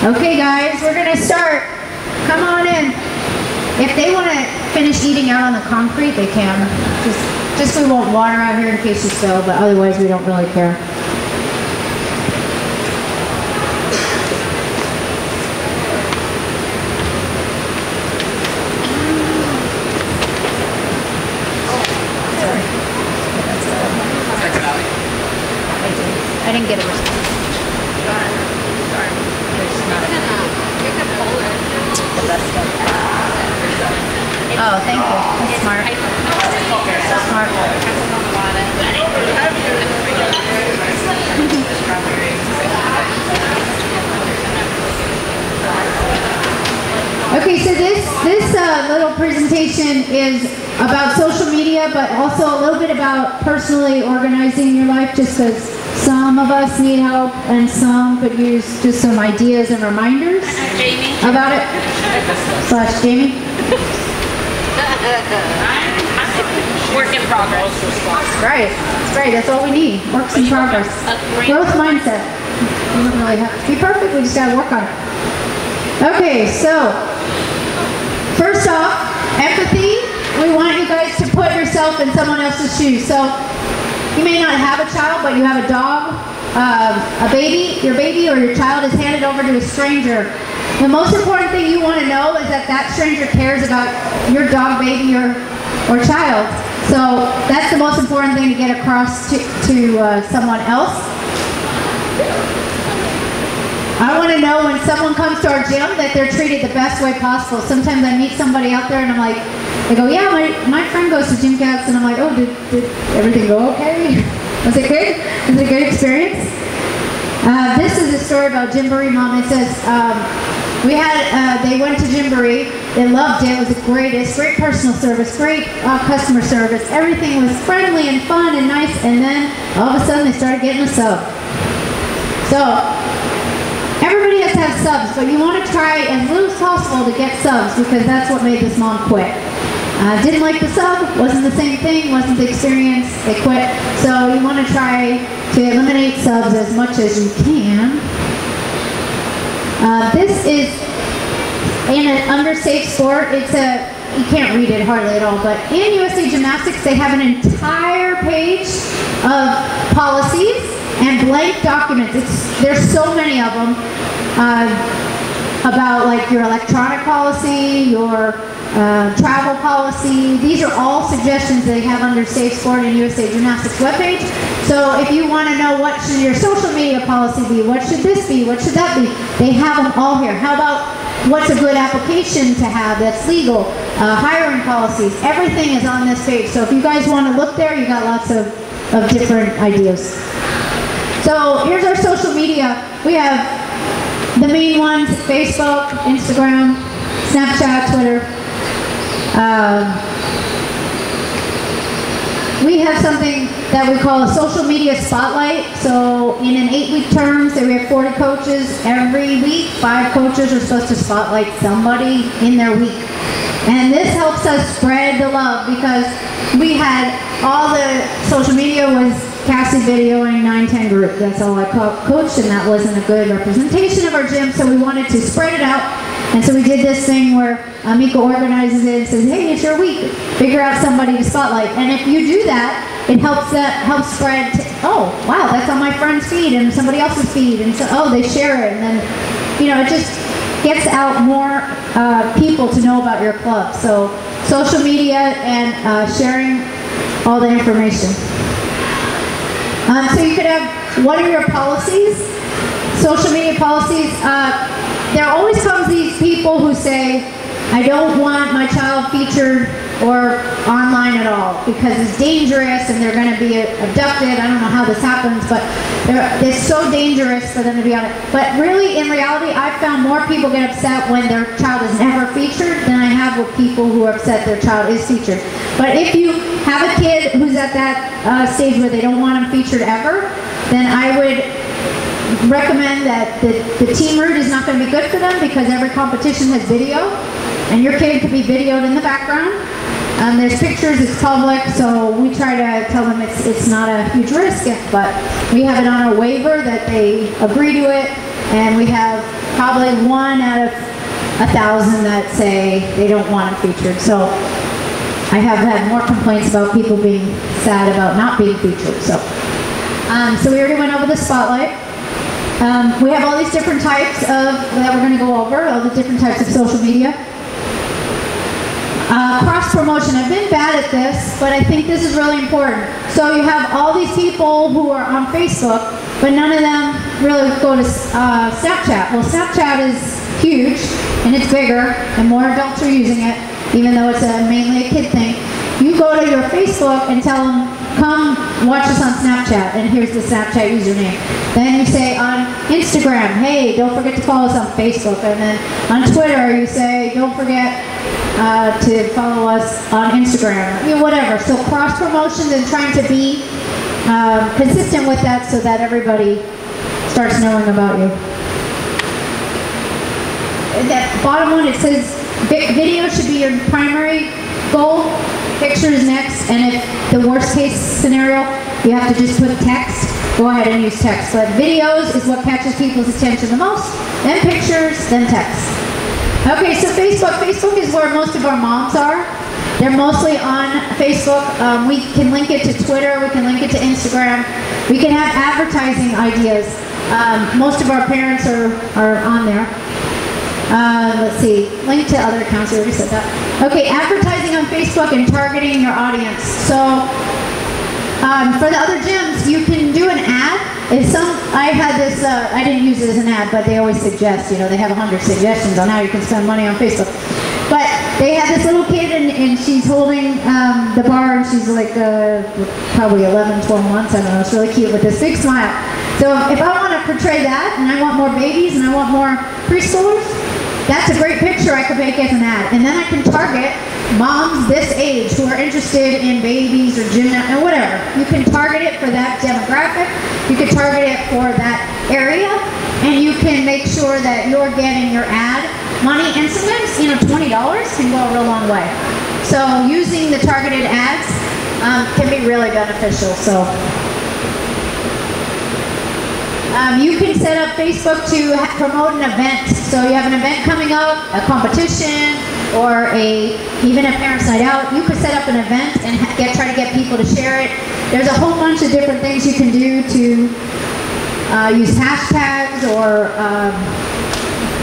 Okay guys, we're gonna start. Come on in. If they want to finish eating out on the concrete, they can. Just we won't water out here in case you spill, but otherwise we don't really care. I didn't get a response. Oh, thank you. That's smart. That's smart. Okay, so this little presentation is about social media, but also a little bit about personally organizing your life, just because some of us need help and some could use just some ideas and reminders about it. Slash Jamie. Work in progress. Right. That's right. That's all we need. Works in progress. Growth mindset. You don't really have to be perfect. We just got to work on it. Okay, so first off, empathy. We want you guys to put yourself in someone else's shoes. So you may not have a child, but you have a dog, a baby. Your baby or your child is handed over to a stranger. The most important thing you want to know is that that stranger cares about your dog, baby, or child. So that's the most important thing to get across to someone else. I want to know when someone comes to our gym that they're treated the best way possible. Sometimes I meet somebody out there and I'm like, they go, yeah, my friend goes to Gymcats, and I'm like, oh, did everything go okay? Was it good? Was it a good experience? This is a story about Gymboree Mom. It says, they went to Gymboree, they loved it, it was the greatest, great personal service, great customer service, everything was friendly and fun and nice, and then all of a sudden they started getting a sub. So, everybody has to have subs, but you want to try as little as possible to get subs, because that's what made this mom quit. Didn't like the sub, wasn't the same thing, wasn't the experience, they quit. So you want to try to eliminate subs as much as you can. This is in an under safe sport. You can't read it hardly at all, but in USA Gymnastics they have an entire page of policies and blank documents. There's so many of them about like your electronic policy, your travel policy. These are all suggestions they have under Safe Sport and USA Gymnastics webpage. So if you want to know what should your social media policy be, what should this be, what should that be, they have them all here. How about what's a good application to have that's legal, hiring policies, everything is on this page. So if you guys want to look there, you got lots of different ideas. So here's our social media. We have the main ones: Facebook, Instagram, Snapchat, Twitter. We have something that we call a social media spotlight. So in an 8-week term, say we have 40 coaches. Every week, 5 coaches are supposed to spotlight somebody in their week. And this helps us spread the love, because we had all the social media was Cassie videoing 9-10 group. That's all I coached, and that wasn't a good representation of our gym, so we wanted to spread it out. And so we did this thing where Mika organizes it and says, hey, it's your week. Figure out somebody to spotlight. And if you do that, it helps spread to, oh, wow, that's on my friend's feed and somebody else's feed. And so, oh, they share it. And then, it just gets out more people to know about your club. So social media and sharing all the information. So you could have, what are your policies? Social media policies. There always comes these people who say, I don't want my child featured or online at all because it's dangerous and they're going to be abducted. I don't know how this happens, but it's so dangerous for them to be on it. But really, in reality, I've found more people get upset when their child is never featured than I have with people who are upset their child is featured. But if you have a kid who's at that stage where they don't want them featured ever, then I would recommend that the team route is not going to be good for them, because every competition has video and your kid could be videoed in the background. There's pictures, it's public, so we try to tell them it's not a huge risk, but we have it on our waiver that they agree to it, and we have probably 1 out of 1,000 that say they don't want it featured. So I have had more complaints about people being sad about not being featured. So we already went over the spotlight. We have all these different types that we're going to go over, all the different types of social media. Cross-promotion. I've been bad at this, but I think this is really important. So you have all these people who are on Facebook, but none of them really go to Snapchat. Well, Snapchat is huge, and it's bigger, and more adults are using it, even though it's mainly a kid thing. You go to your Facebook and tell them, come watch us on Snapchat, and here's the Snapchat username. Then you say on Instagram, hey, don't forget to follow us on Facebook. And then on Twitter, you say, don't forget to follow us on Instagram, whatever. So cross promotions and trying to be consistent with that so that everybody starts knowing about you. That bottom one, it says video should be your primary goal, pictures next, and if the worst case scenario, you have to just put text, go ahead and use text. But videos is what catches people's attention the most, then pictures, then text. Okay, so Facebook. Facebook is where most of our moms are. They're mostly on Facebook. We can link it to Twitter, we can link it to Instagram. We can have advertising ideas. Most of our parents are on there. Let's see, link to other accounts, we already said that. Okay, advertising on Facebook and targeting your audience. So, for the other gyms, you can do an ad. I had this, I didn't use it as an ad, but they always suggest, they have 100 suggestions on how you can spend money on Facebook. But they had this little kid, and she's holding the bar, and she's like probably 11, 12 months, I don't know, it's really cute with this big smile. So if I want to portray that, and I want more babies, and I want more preschoolers, that's a great picture I could make as an ad. And then I can target moms this age who are interested in babies or gymnastics or whatever. You can target it for that demographic. You can target it for that area. And you can make sure that you're getting your ad money. And sometimes, $20 can go a real long way. So using the targeted ads can be really beneficial. So you can set up Facebook to promote an event. So you have an event coming up, a competition, or even a parent's night out. You could set up an event and try to get people to share it. There's a whole bunch of different things you can do to use hashtags or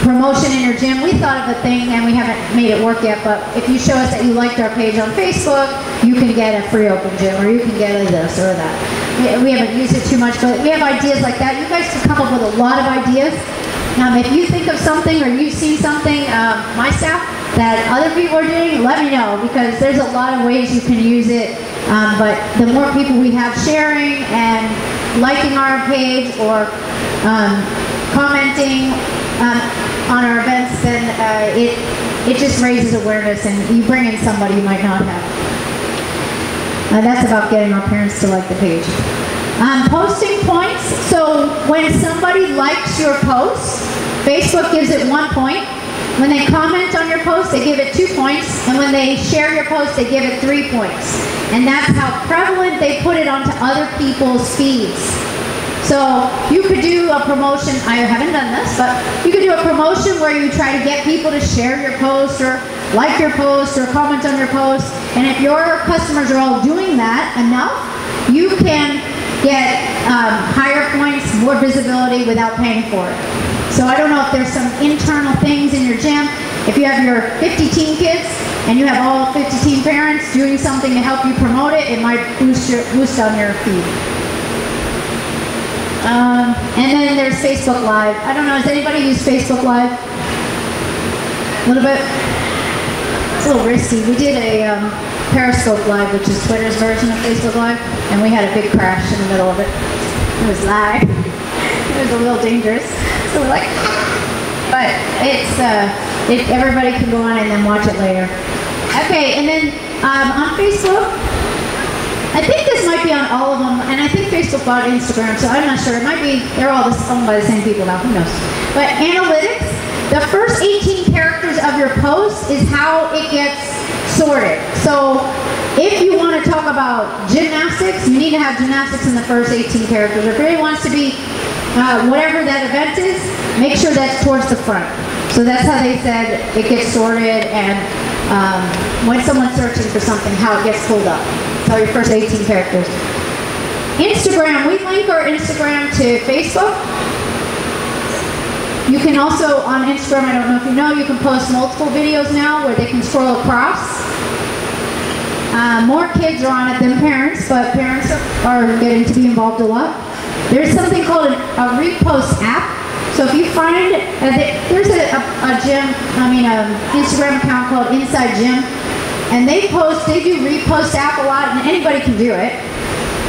promotion in your gym. We thought of a thing and we haven't made it work yet, but if you show us that you liked our page on Facebook, you can get a free open gym, or you can get a this or that. We haven't used it too much, but we have ideas like that. You guys can come up with a lot of ideas. If you think of something or you've seen something, my staff, that other people are doing, let me know, because there's a lot of ways you can use it. But the more people we have sharing and liking our page or commenting on our events, then it just raises awareness, and you bring in somebody you might not have. That's about getting our parents to like the page. Posting points. So when somebody likes your post, Facebook gives it 1 point. When they comment on your post, they give it 2 points. And when they share your post, they give it 3 points. And that's how prevalent they put it onto other people's feeds. So you could do a promotion, I haven't done this, but you could do a promotion where you try to get people to share your post or like your post or comment on your post. And if your customers are all doing that enough, you can get higher points, more visibility without paying for it. So I don't know if there's some internal things in your gym. If you have your 50 teen kids and you have all 50 teen parents doing something to help you promote it, it might boost on your feed. And then there's Facebook Live. I don't know, has anybody used Facebook Live? A little bit? It's a little risky. We did a Periscope Live, which is Twitter's version of Facebook Live, and we had a big crash in the middle of it. It was live. It was a little dangerous. So we're like, but everybody can go on and then watch it later. Okay, and then on Facebook, I think this might be on all of them, and I think Facebook bought Instagram, so I'm not sure. It might be, they're all owned by the same people now, who knows. But analytics, the first 18 characters of your post is how it gets sorted. So if you want to talk about gymnastics, you need to have gymnastics in the first 18 characters. If it really wants to be whatever that event is, make sure that's towards the front. So that's how they said it gets sorted, and when someone's searching for something, how it gets pulled up. So your first 18 characters. Instagram, we link our Instagram to Facebook. You can also, on Instagram, I don't know if you know, you can post multiple videos now where they can scroll across. More kids are on it than parents, but parents are getting to be involved a lot. There's something called a repost app. So if you find, there's an Instagram account called Inside Gym, and they do repost app a lot, and anybody can do it,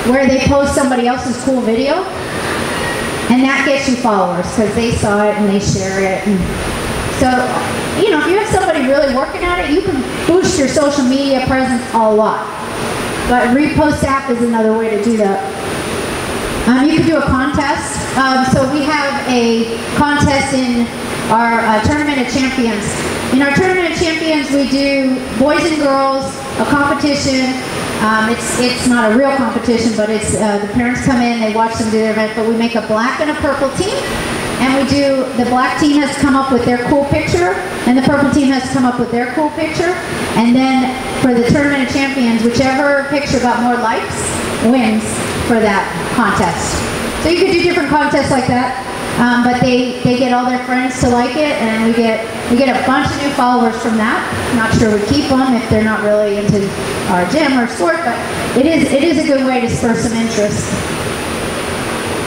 where they post somebody else's cool video, and that gets you followers because they saw it and they share it. And so, you know, if you have somebody really working at it, you can boost your social media presence a lot. But repost app is another way to do that. You can do a contest. So we have a contest in our Tournament of Champions. In our Tournament of Champions, we do boys and girls, a competition. It's not a real competition, but it's the parents come in, they watch them do their event, but we make a black and a purple team. And the black team has to come up with their cool picture, and the purple team has to come up with their cool picture. And then for the Tournament of Champions, whichever picture got more likes wins for that contest. So you could do different contests like that, but they get all their friends to like it, and we get a bunch of new followers from that. Not sure we keep them if they're not really into our gym or sport, but it is a good way to spur some interest.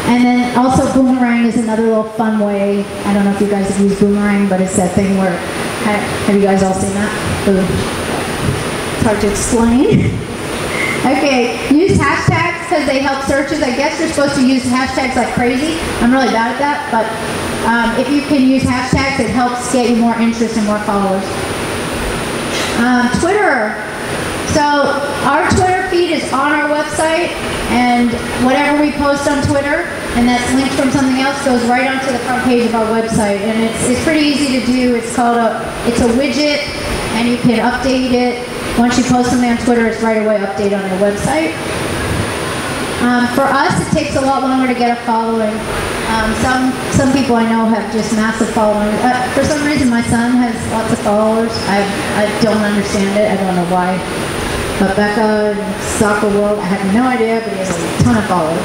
And then also Boomerang is another little fun way. I don't know if you guys have used Boomerang, but it's that thing where, have you guys all seen that? Ooh. It's hard to explain. Okay, use hashtags because they help searches. I guess you're supposed to use hashtags like crazy. I'm really bad at that, but if you can use hashtags, it helps get you more interest and more followers. Twitter. So our Twitter feed is on our website, and whatever we post on Twitter, and that's linked from something else, goes right onto the front page of our website. And it's pretty easy to do. It's a widget, and you can update it. Once you post something on Twitter, it's right away update on your website. For us, it takes a lot longer to get a following. Some people I know have just massive following. For some reason, my son has lots of followers. I don't understand it. I don't know why. But Becca in soccer world, I have no idea, but he has a ton of followers.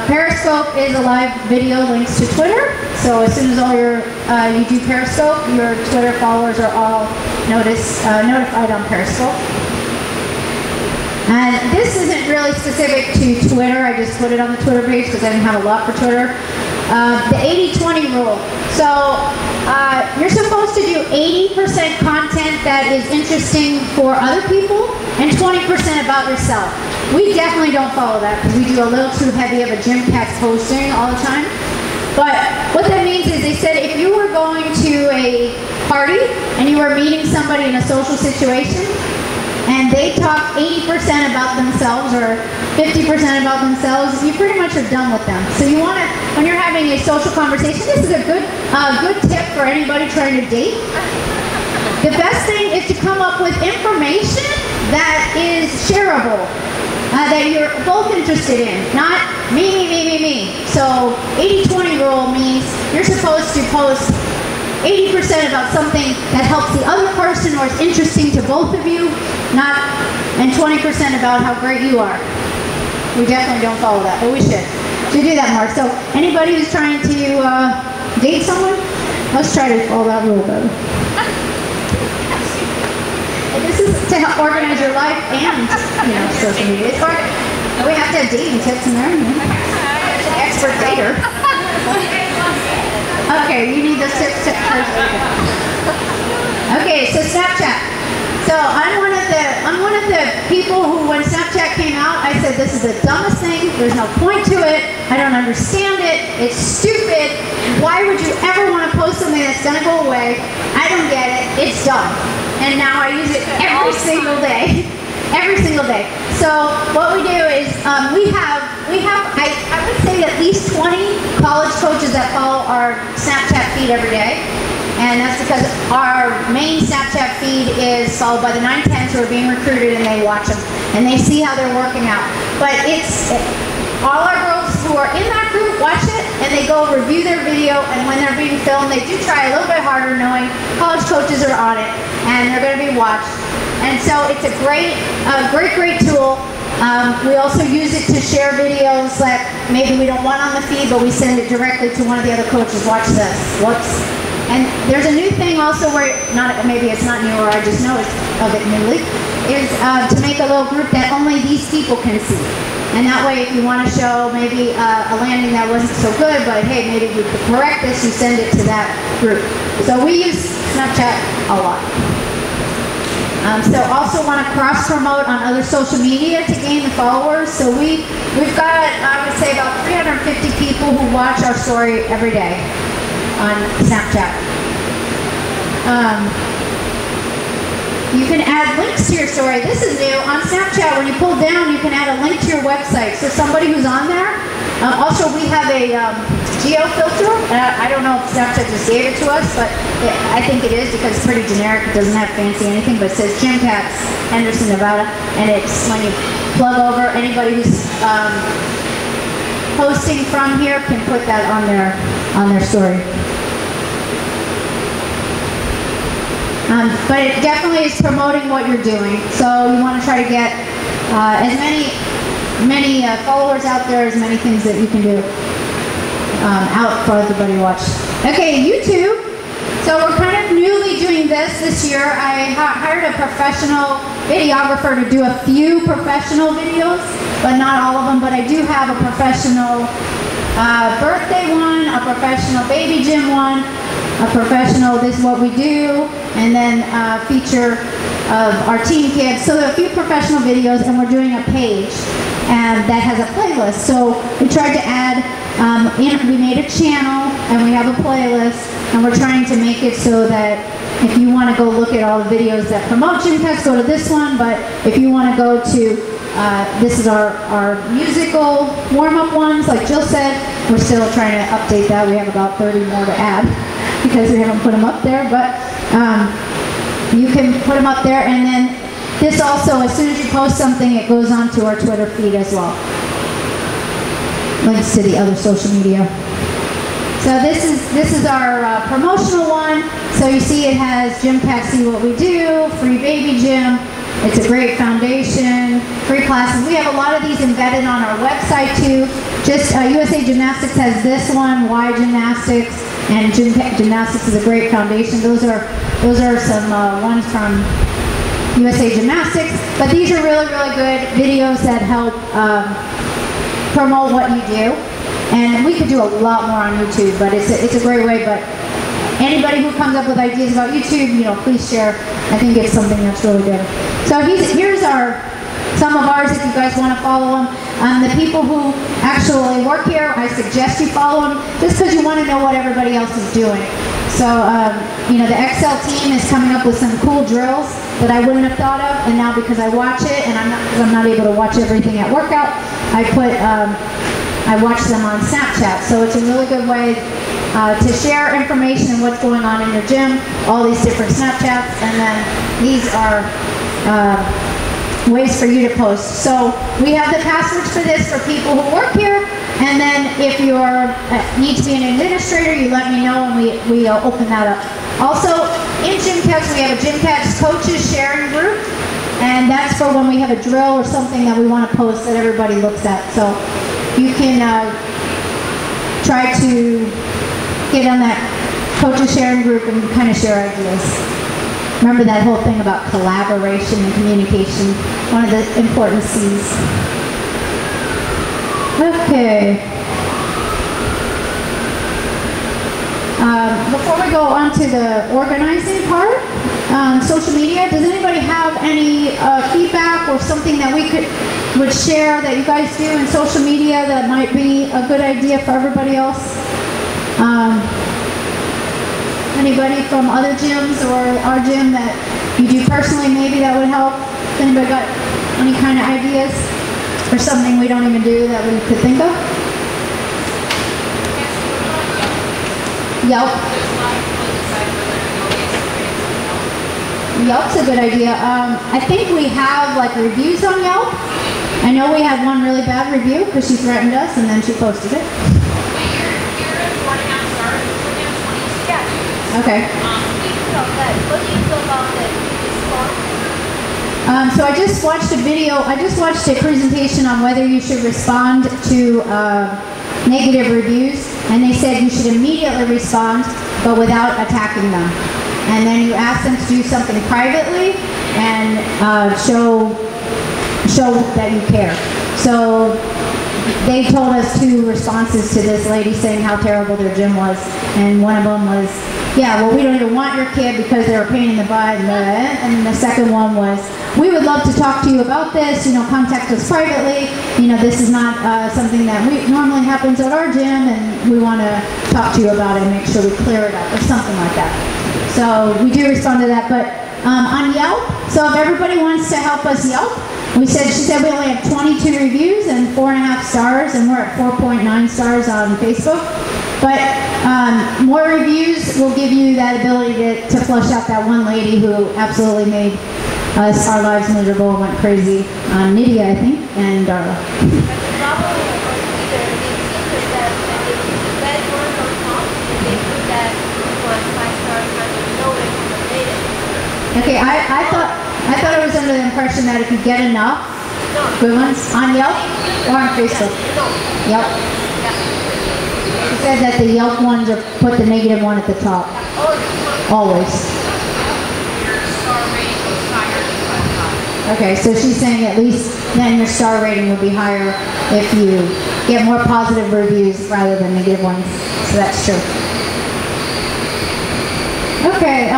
Periscope is a live video links to Twitter. So as soon as you do Periscope, your Twitter followers are all notified on Periscope. And this isn't really specific to Twitter. I just put it on the Twitter page because I didn't have a lot for Twitter. The 80-20 rule. So you're supposed to do 80% content that is interesting for other people and 20% about yourself. We definitely don't follow that because we do a little too heavy of a Gymcats posting all the time. But what that means is they said if you were going to a party and you were meeting somebody in a social situation, and they talk 80% about themselves or 50% about themselves, you pretty much are done with them. So you want to, when you're having a social conversation, this is a good tip for anybody trying to date. The best thing is to come up with information that is shareable, that you're both interested in, not me. So 80-20 rule means you're supposed to post 80% about something that helps the other person or is interesting to both of you, and 20% about how great you are. We definitely don't follow that, but we should do that more. So anybody who's trying to date someone, let's try to follow that rule better. And this is to help organize your life and social media. We have to have dating tips in there. Expert dater. Okay, you need those tips first. Okay, so Snapchat. So I'm one of the people who, when Snapchat came out, I said this is the dumbest thing. There's no point to it. I don't understand it. It's stupid. Why would you ever want to post something that's gonna go away? I don't get it. It's dumb. And now I use it every single day. Every single day. So what we do is we have I would say at least 20 college coaches that follow our Snapchat feed every day. And that's because our main Snapchat feed is followed by the 910s who are being recruited, and they watch them. And they see how they're working out. But all our girls who are in that group watch it, and they go review their video, and when they're being filmed, they do try a little bit harder knowing college coaches are on it, and they're going to be watched. And so it's a great tool. We also use it to share videos that maybe we don't want on the feed, but we send it directly to one of the other coaches. Watch this. Whoops. And there's a new thing also where, maybe it's not new or I just know of it newly, is to make a little group that only these people can see. And that way, if you want to show maybe a landing that wasn't so good, but hey, maybe we could correct this, you send it to that group. So we use Snapchat a lot. So also want to cross-promote on other social media to gain the followers. So we've got, I would say, about 350 people who watch our story every day on Snapchat. You can add links to your story. This is new. On Snapchat, when you pull down, you can add a link to your website. So somebody who's on there, also we have a geo filter. I don't know if Snapchat just gave it to us, but I think it is because it's pretty generic. It doesn't have fancy anything, but it says Gymcats, Henderson, Nevada. And it's when you plug over, anybody who's posting from here can put that on their story. But it definitely is promoting what you're doing. So you want to try to get as many followers out there, as many things that you can do out for everybody to watch. Okay, YouTube. So we're kind of newly doing this year. I hired a professional videographer to do a few professional videos, but not all of them. But I do have a professional birthday one, a professional baby gym one, a professional this is what we do, and then a feature of our teen kids. So there are a few professional videos, and we're doing a page and that has a playlist. So we tried to add, we made a channel and we have a playlist, and we're trying to make it so that if you want to go look at all the videos that promote Gymcats, go to this one. But if you want to go to, this is our musical warm-up ones, like Jill said, we're still trying to update that. We have about 30 more to add because we haven't put them up there, but you can put them up there. And then this also, as soon as you post something, it goes onto our Twitter feed as well. Links to the other social media. So this is our promotional one. So you see it has Gymcats, see what we do, free baby gym. It's a great foundation, free classes. We have a lot of these embedded on our website too. Just USA Gymnastics has this one, Y Gymnastics, and Gymnastics is a great foundation. Those are some ones from USA Gymnastics. But these are really, really good videos that help promote what you do. And we could do a lot more on YouTube, but it's a great way. But anybody who comes up with ideas about YouTube, please share. I think it's something that's really good. So here's some of ours if you guys want to follow them. The people who actually work here, I suggest you follow them just because you want to know what everybody else is doing. So, the Excel team is coming up with some cool drills that I wouldn't have thought of, and now because I watch it, and I'm not able to watch everything at workout, I watch them on Snapchat. So it's a really good way to share information and what's going on in your gym, all these different Snapchats, and then these are ways for you to post. So we have the passwords for this for people who work here, and then if you need to be an administrator, you let me know and we open that up. Also, in Gymcats, we have a Gymcats coaches sharing group, and that's for when we have a drill or something that we want to post that everybody looks at. So you can try to get on that coaches sharing group and kind of share ideas. Remember that whole thing about collaboration and communication, one of the important C's. Okay. Before we go on to the organizing part, social media, does anybody have any feedback or something that we would share that you guys do in social media that might be a good idea for everybody else? Anybody from other gyms or our gym that you do personally maybe that would help? Has anybody got any kind of ideas or something we don't even do that we could think of? Yep. Yep. There's a lot of people decide for their Yelp's a good idea. I think we have like reviews on Yelp. I know we had one really bad review because she threatened us and then she posted it. Okay. So I just watched a video, I just watched a presentation on whether you should respond to negative reviews, and they said you should immediately respond, but without attacking them. And then you ask them to do something privately and show that you care. So they told us 2 responses to this lady saying how terrible their gym was, and one of them was, yeah, well, we don't even want your kid because they're a pain in the butt, and the second one was, we would love to talk to you about this, you know, contact us privately, you know, this is not something that normally happens at our gym, and we want to talk to you about it and make sure we clear it up, or something like that. So we do respond to that, but on Yelp, so if everybody wants to help us Yelp, she said we only have 22 reviews and 4.5 stars, and we're at 4.9 stars on Facebook. But more reviews will give you that ability to flush out that one lady who absolutely made us, our lives miserable and went crazy. Nydia, I think, and Darla. Okay, I thought it was under the impression that if you get enough good ones on Yelp or on Facebook. Yep. She said that the Yelp ones are put the negative one at the top. Always. Okay, so she's saying at least then your star rating would be higher if you get more positive reviews rather than negative ones. So that's true. Okay,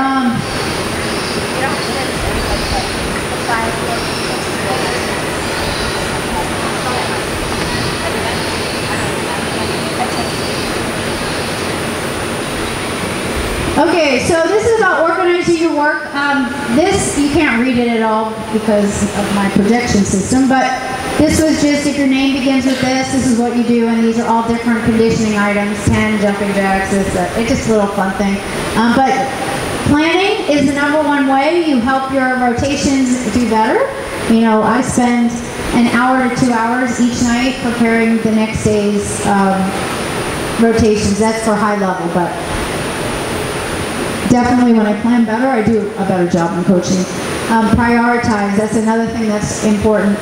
Okay, so this is about organizing your work. This, you can't read it at all because of my projection system, but this was just, if your name begins with this is what you do, and these are all different conditioning items, 10 jumping jacks, it's just a little fun thing. But planning is the #1 way you help your rotations do better. You know, I spend an hour to 2 hours each night preparing the next day's rotations. That's for high level, but definitely when I plan better, I do a better job in coaching. Prioritize, that's another thing that's important.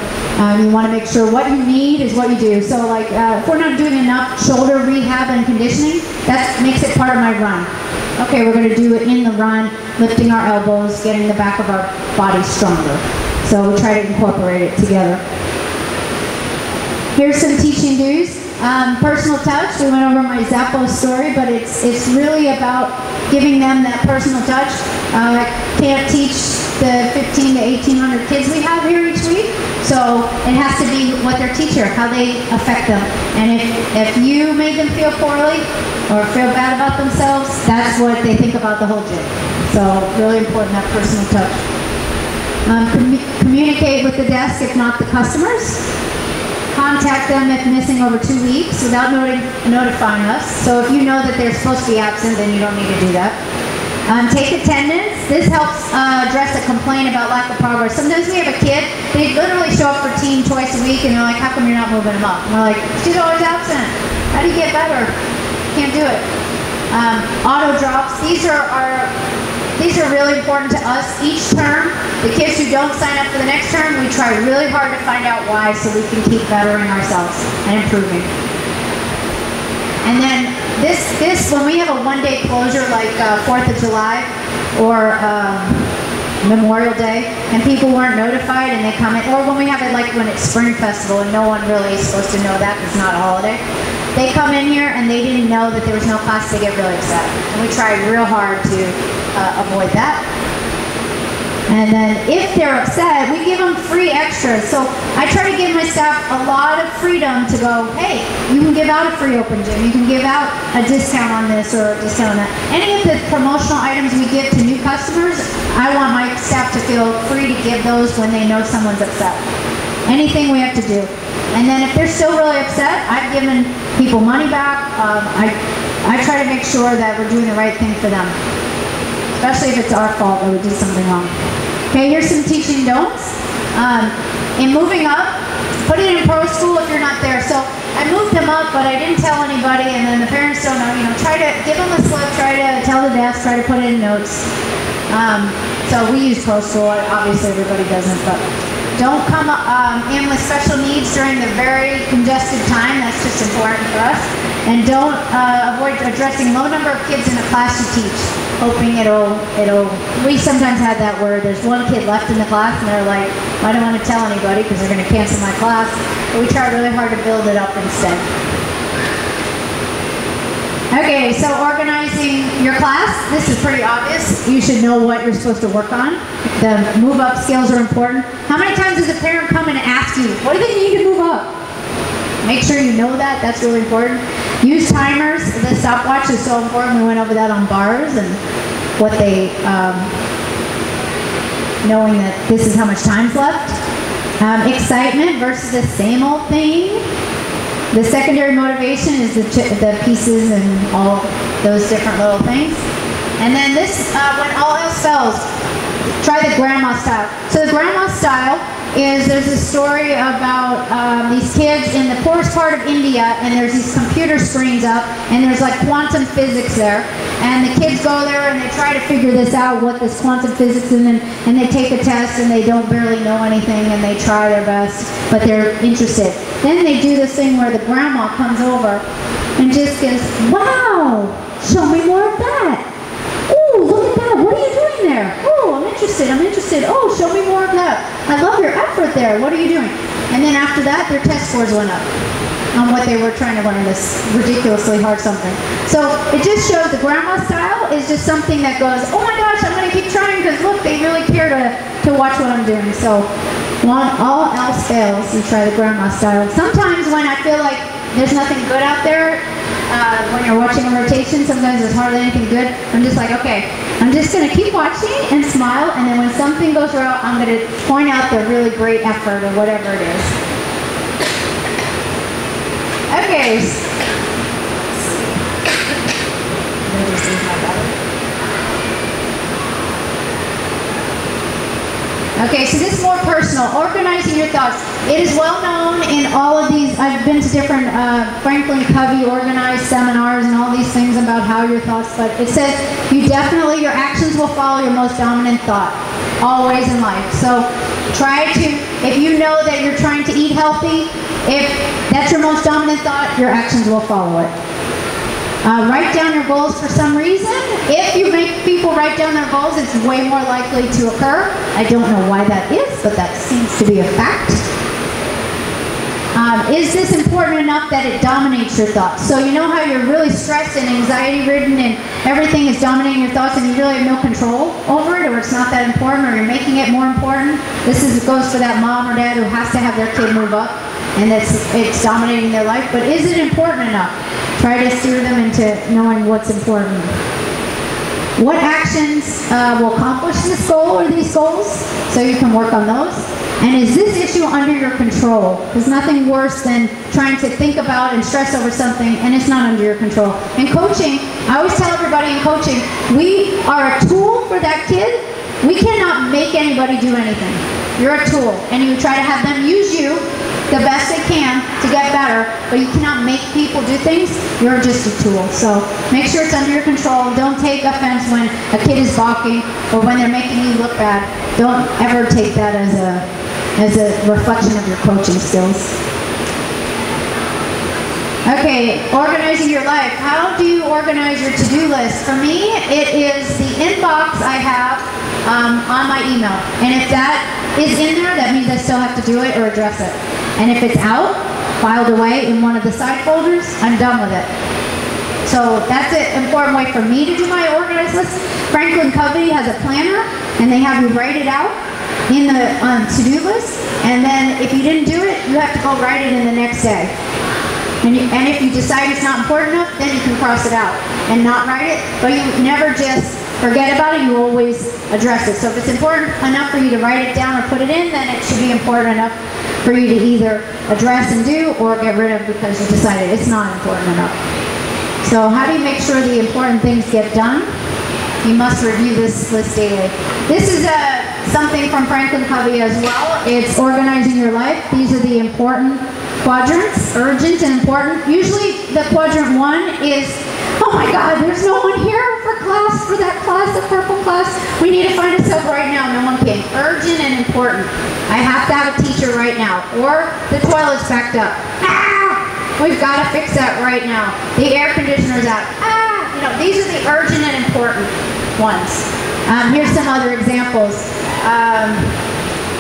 You want to make sure what you need is what you do. So like, if we're not doing enough shoulder rehab and conditioning, that makes it part of my run. Okay, we're going to do it in the run, lifting our elbows, getting the back of our body stronger. So we try to incorporate it together. Here's some teaching do's. Personal touch, we went over my Zappos story, but it's really about giving them that personal touch. I can't teach the 1,500 to 1,800 kids we have here each week, so it has to be what their teacher, how they affect them. And if you made them feel poorly or feel bad about themselves, that's what they think about the whole gym. So really important, that personal touch. Communicate with the desk, if not the customers. Contact them if missing over 2 weeks without notifying us. So if you know that they're supposed to be absent, then you don't need to do that. Take attendance. This helps address a complaint about lack of progress. Sometimes we have a kid, they literally show up for team twice a week and they're like, how come you're not moving them up? And we're like, she's always absent. How do you get better? Can't do it. Auto drops. These are really important to us. Each term, the kids who don't sign up for the next term, we try really hard to find out why so we can keep bettering ourselves and improving. And then this when we have a one-day closure like 4th of July or Memorial Day, and people weren't notified and they come in, or when we have it like when it's Spring Festival and no one really is supposed to know that because it's not a holiday. They come in here and they didn't know that there was no class, they get really upset. And we tried real hard to avoid that. And then if they're upset, we give them free extras. So I try to give my staff a lot of freedom to go, hey, you can give out a free open gym. You can give out a discount on this or a discount on that. Any of the promotional items we give to new customers, I want my staff to feel free to give those when they know someone's upset. Anything we have to do. And then if they're still really upset, I've given people money back. I try to make sure that we're doing the right thing for them. especially if it's our fault that we did something wrong. Okay, here's some teaching don'ts. In moving up, put it in pro school if you're not there. So I moved them up, but I didn't tell anybody, and then the parents don't know. Try to give them a slip, try to tell the desk, try to put it in notes. So we use pro school. Obviously, everybody doesn't, but don't come in with special needs during the very congested time. That's just important for us. And don't avoid addressing low number of kids in a class you teach, hoping we sometimes had that where there's one kid left in the class and they're like, I don't want to tell anybody because they're going to cancel my class. But we try really hard to build it up instead. Okay, so organizing your class, this is pretty obvious. You should know what you're supposed to work on. The move-up skills are important. How many times does a parent come and ask you, what do they need to move up? Make sure you know that. That's really important. Use timers. The stopwatch is so important. We went over that on bars and what they, knowing that this is how much time's left. Excitement versus the same old thing. The secondary motivation is the pieces and all those different little things. And then this, when all else fails, try the grandma style. So the grandma style is, there's a story about these kids in the poorest part of India, and there's these computer screens up, and there's like quantum physics there. And the kids go there and they try to figure this out, what this quantum physics is, and they take a test and they don't barely know anything and they try their best, but they're interested. Then they do this thing where the grandma comes over and just goes, wow, show me more of that. Oh, look at that, what are you doing there? Oh, I'm interested. Oh, show me more of that. I love your effort there, what are you doing? And then after that, their test scores went up on what they were trying to learn, this ridiculously hard something. So it just shows the grandma style is just something that goes, oh my gosh, I'm going to keep trying because look, they really care to watch what I'm doing. So when all else fails, you try the grandma style. Sometimes when I feel like there's nothing good out there, when you're watching a rotation, sometimes there's hardly anything good. I'm just like, okay, I'm just going to keep watching and smile, and then when something goes wrong, I'm going to point out the really great effort or whatever it is. Okay. Okay, so this is more personal. Organizing your thoughts. It is well known in all of these. I've been to different Franklin Covey organized seminars and all these things about how your thoughts, but it says your actions will follow your most dominant thought, always in life. So try to, if you know that you're trying to eat healthy, if that's your most dominant thought, your actions will follow it. Write down your goals for some reason. If you make people write down their goals, it's way more likely to occur. I don't know why that is, but that seems to be a fact. Is this important enough that it dominates your thoughts? So you know how you're really stressed and anxiety-ridden and everything is dominating your thoughts and you really have no control over it, or it's not that important, or you're making it more important? This goes for that mom or dad who has to have their kid move up and it's dominating their life. But is it important enough? Try to steer them into knowing what's important. What actions will accomplish this goal or these goals, so you can work on those? And is this issue under your control? There's nothing worse than trying to think about and stress over something and it's not under your control. In coaching, I always tell everybody in coaching, we are a tool for that kid. We cannot make anybody do anything. You're a tool, and you try to have them use you the best they can to get better, but you cannot make people do things. You're just a tool. So make sure it's under your control. Don't take offense when a kid is balking or when they're making you look bad. Don't ever take that as a reflection of your coaching skills. Okay, organizing your life. How do you organize your to-do list? For me, it is the inbox I have on my email. And if that is in there, that means I still have to do it or address it. And if it's out, filed away in one of the side folders, I'm done with it. So that's an important way for me to do my organized list. Franklin Covey has a planner, and they have you write it out in the to-do list. And then if you didn't do it, you have to go write it in the next day. And if you decide it's not important enough, then you can cross it out and not write it. But you never just forget about it, you always address it. So if it's important enough for you to write it down or put it in, then it should be important enough for you to either address and do or get rid of because you decided it's not important enough. So how do you make sure the important things get done? You must review this list daily. This is something from Franklin Covey as well. It's organizing your life. These are the important quadrants, urgent and important. Usually the quadrant 1 is, oh my God, there's no one here for that class, the purple class. We need to find a sub right now. No one came. Urgent and important. I have to have a teacher right now. Or the toilet's backed up. Ah! We've got to fix that right now. The air conditioner's out. Ah! You know, these are the urgent and important ones. Here's some other examples.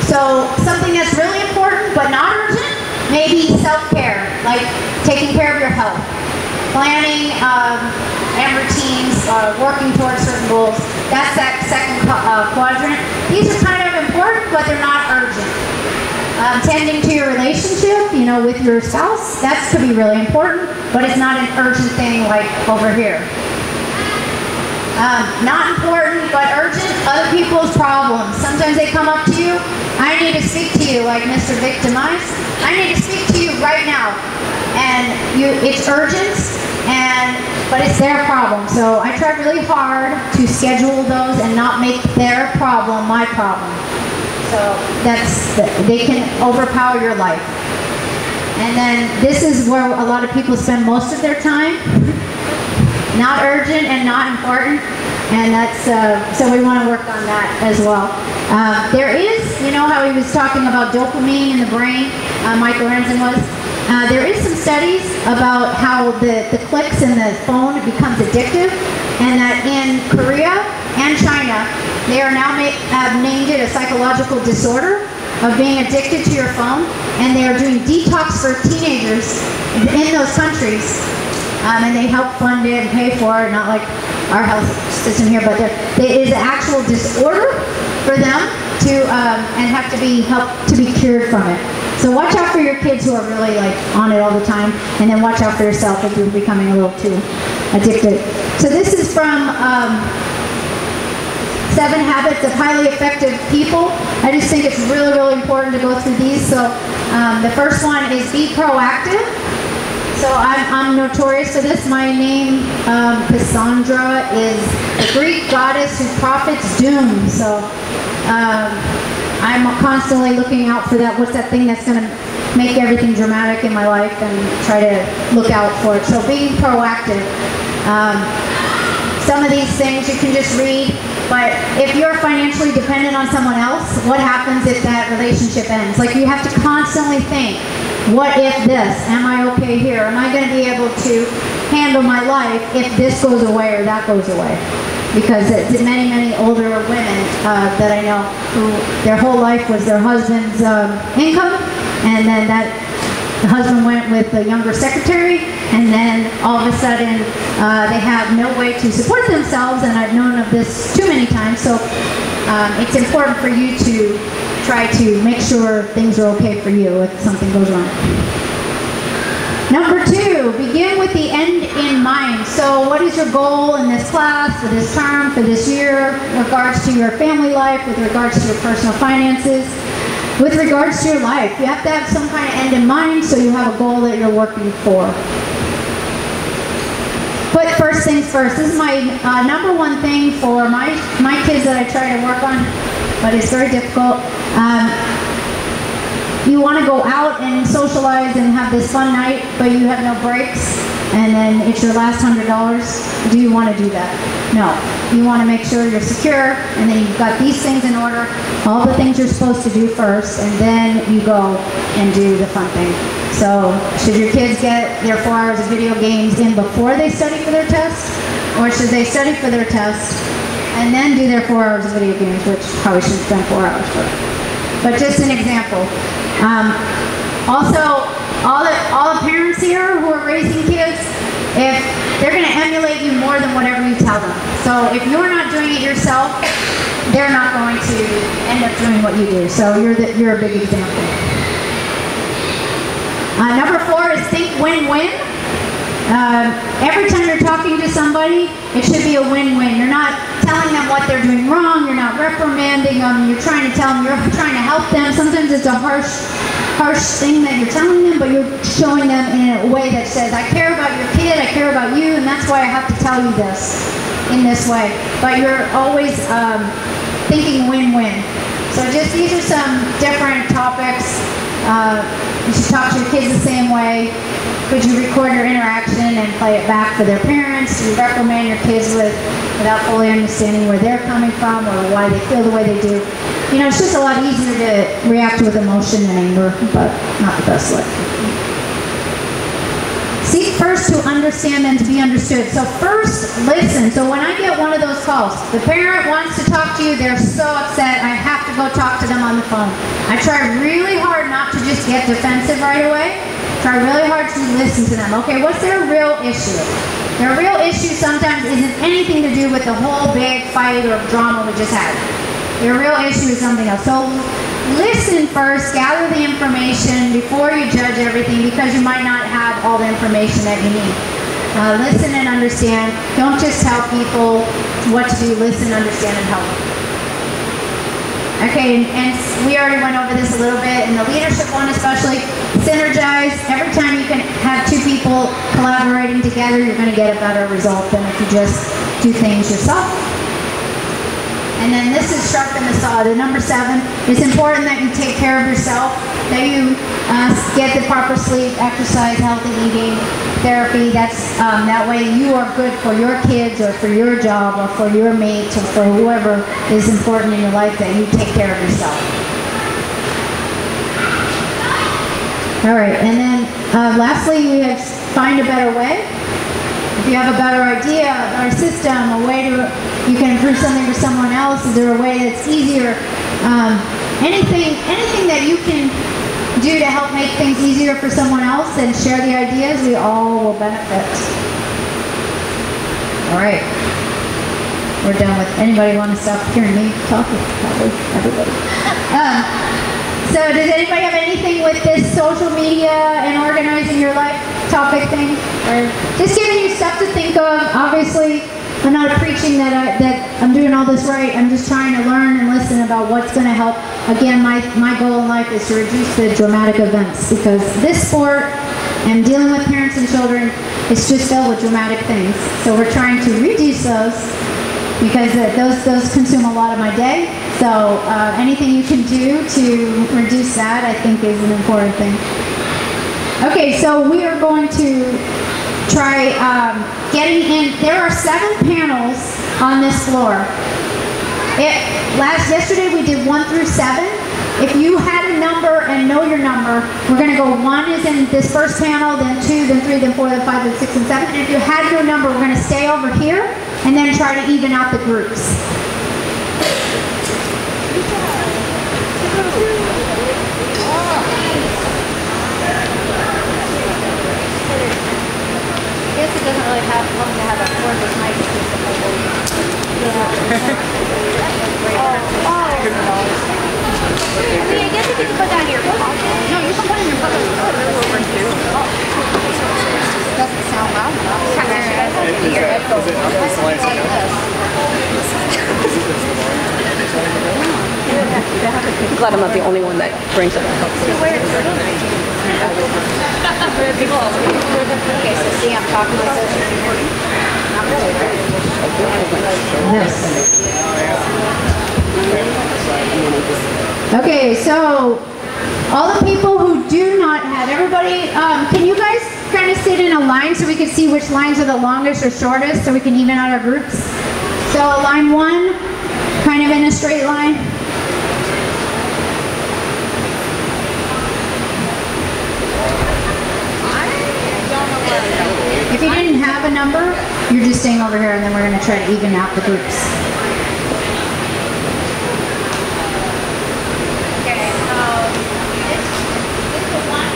So something that's really important but not urgent, maybe self-care, like taking care of your health. Planning and routines, working towards certain goals. That's that second quadrant. These are kind of important, but they're not urgent. Tending to your relationship, you know, with your spouse, that could be really important, but it's not an urgent thing like over here. Not important, but urgent, other people's problems. Sometimes they come up to you, I need to speak to you, like Mr. Victimized. I need to speak to you right now. And it's urgent, but it's their problem. So I try really hard to schedule those and not make their problem my problem. So they can overpower your life. And then this is where a lot of people spend most of their time. Not urgent and not important. And that's, so we want to work on that as well. There is, you know how he was talking about dopamine in the brain, Mike Lorenzen was? There is some studies about how the clicks in the phone becomes addictive, and that in Korea and China, they are now have named it a psychological disorder of being addicted to your phone, and they are doing detox for teenagers in those countries, and they help fund it and pay for it, not like our health system here, but it is an actual disorder for them to and have to be helped to be cured from it. So watch out for your kids who are really like on it all the time, and then watch out for yourself if you're becoming a little too addicted. So this is from 7 Habits of Highly Effective People. I just think it's really, really important to go through these. So the first one is be proactive. So I'm notorious for this. My name, Cassandra, is the Greek goddess who prophets doom. So I'm constantly looking out for that. What's that thing that's going to make everything dramatic in my life, and try to look out for it. So being proactive. Some of these things you can just read, but if you're financially dependent on someone else, what happens if that relationship ends? Like, you have to constantly think, what if this? Am I okay here? Am I going to be able to handle my life if this goes away or that goes away? Because many, many older women that I know who their whole life was their husband's income, and then the husband went with a younger secretary, and then all of a sudden they have no way to support themselves, and I've known of this too many times. So it's important for you to try to make sure things are okay for you if something goes wrong. Number 2, begin with the end in mind. So what is your goal in this class, for this term, for this year, with regards to your family life, with regards to your personal finances, with regards to your life? You have to have some kind of end in mind, so you have a goal that you're working for. Put first things first. This is my number 1 thing for my kids that I try to work on, but it's very difficult. You want to go out and socialize and have this fun night, but you have no breaks, and then it's your last $100. Do you want to do that? No. You want to make sure you're secure, and then you've got these things in order, all the things you're supposed to do first, and then you go and do the fun thing. So should your kids get their 4 hours of video games in before they study for their test? Or should they study for their test and then do their 4 hours of video games, which probably shouldn't spend 4 hours for? But just an example. Also, all the parents here who are raising kids, if they're going to emulate you more than whatever you tell them. So if you're not doing it yourself, they're not going to end up doing what you do. So you're a big example. Number 4 is think win-win. Every time you're talking to somebody, it should be a win-win. You're not telling them what they're doing wrong. You're not reprimanding them. You're trying to tell them. You're trying to help them. Sometimes it's a harsh thing that you're telling them, but you're showing them in a way that says, I care about your kid, I care about you, and that's why I have to tell you this in this way. But you're always thinking win-win. So just these are some different topics. You should talk to your kids the same way. Could you record your interaction and play it back for their parents? Do you reprimand your kids without fully understanding where they're coming from or why they feel the way they do? You know, it's just a lot easier to react with emotion and anger, but not the best way. Seek first to understand and to be understood. So first, listen. So when I get one of those calls, the parent wants to talk to you, they're so upset, I have to go talk to them on the phone. I try really hard not to just get defensive right away. Try really hard to listen to them. Okay, what's their real issue? Their real issue sometimes isn't anything to do with the whole big fight or drama we just had. Their real issue is something else. So listen first, gather the information before you judge everything because you might not have all the information that you need. Listen and understand. Don't just tell people what to do. Listen, understand, and help. Okay, and we already went over this a little bit, in the leadership one especially, synergize. Every time you can have two people collaborating together, you're going to get a better result than if you just do things yourself. And then this is sharpen the saw. The number 7, it's important that you take care of yourself, that you get the proper sleep, exercise, healthy eating, therapy. That way you are good for your kids or for your job or for your mate or for whoever is important in your life, that you take care of yourself. All right, and then lastly, we have find a better way. If you have a better idea or a system, a way you can improve something for someone else, is there a way that's easier? Anything that you can do to help make things easier for someone else and share the ideas, we all will benefit. All right. We're done with, anybody want to stop hearing me talk? Probably everybody. So does anybody have anything with this social media and organizing your life topic thing? Or just giving you stuff to think of. Obviously, I'm not preaching that I'm doing all this right. I'm just trying to learn and listen about what's going to help. Again, my goal in life is to reduce the dramatic events, because this sport and dealing with parents and children is just filled with dramatic things. So we're trying to reduce those, because those consume a lot of my day. So anything you can do to reduce that, I think, is an important thing. Okay, so we are going to try getting in. There are 7 panels on this floor. Yesterday we did 1 through 7. If you had a number and know your number, we're going to go 1 is in this first panel, then 2, then 3, then 4, then 5, then 6, and 7. And if you had your number, we're going to stay over here and then try to even out the groups. I guess it doesn't really have to have a cordless mic system. I mean, I guess if you can put that in your pocket. No, you can put it in your pocket. Doesn't sound loud enough. I'm glad I'm not the only one that brings it up. Okay, so see, I'm talking about social security. Not really, right? Yes. Okay, so all the people who do not have, everybody, can you guys kind of sit in a line so we can see which lines are the longest or shortest, so we can even out our groups? So line 1, kind of in a straight line. If you didn't have a number, you're just staying over here, and then we're going to try to even out the groups. Okay, this is 1.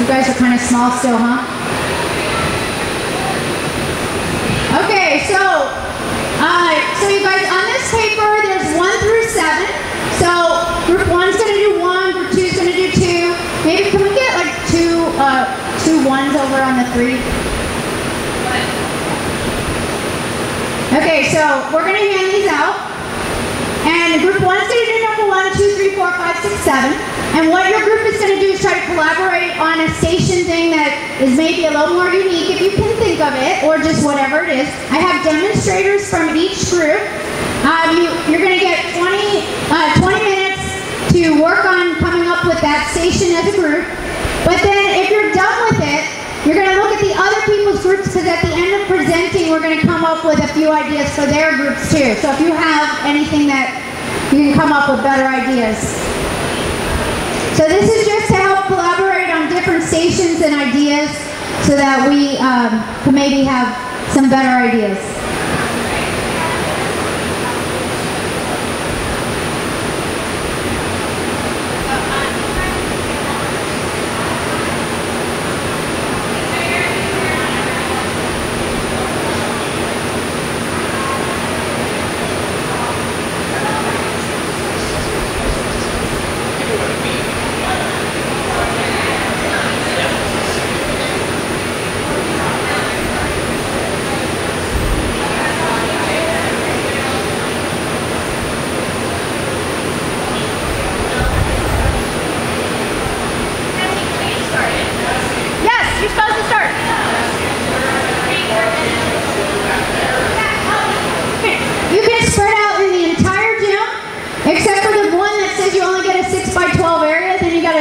You guys are kind of small still, huh? Okay, so you guys, on this paper, there's 1 through 7. So group 1's going to do 1, group 2's going to do 2. Maybe can we get like two 1s over on the 3? Okay, so we're going to hand these out. And group 1's going to do number 1, 2, 3, 4, 5, 6, 7. And what your group is going to do is try to collaborate on a station thing that is maybe a little more unique if you can think of it, or just whatever it is. I have demonstrators from each group. You're going to get 20 minutes to work on coming up with that station as a group. But then if you're done with it, you're going to look at the other people's groups, because at the end of presenting, we're going to come up with a few ideas for their groups too. So if you have anything that you can come up with better ideas. So this is just to help collaborate on different stations and ideas so that we can maybe have some better ideas.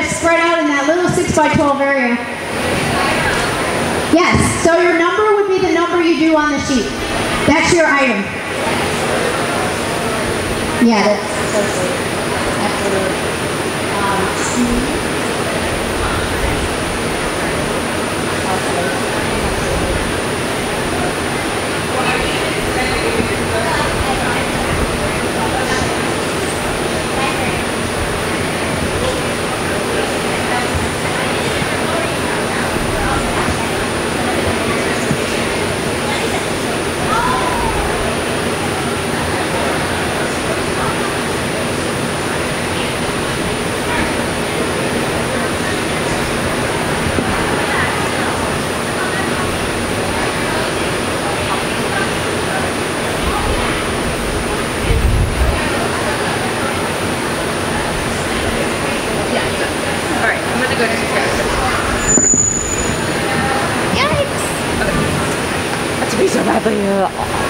Spread out in that little 6x12 area. Yes, so your number would be the number you do on the sheet. That's your item. Yeah, that's Yikes! That's me so badly.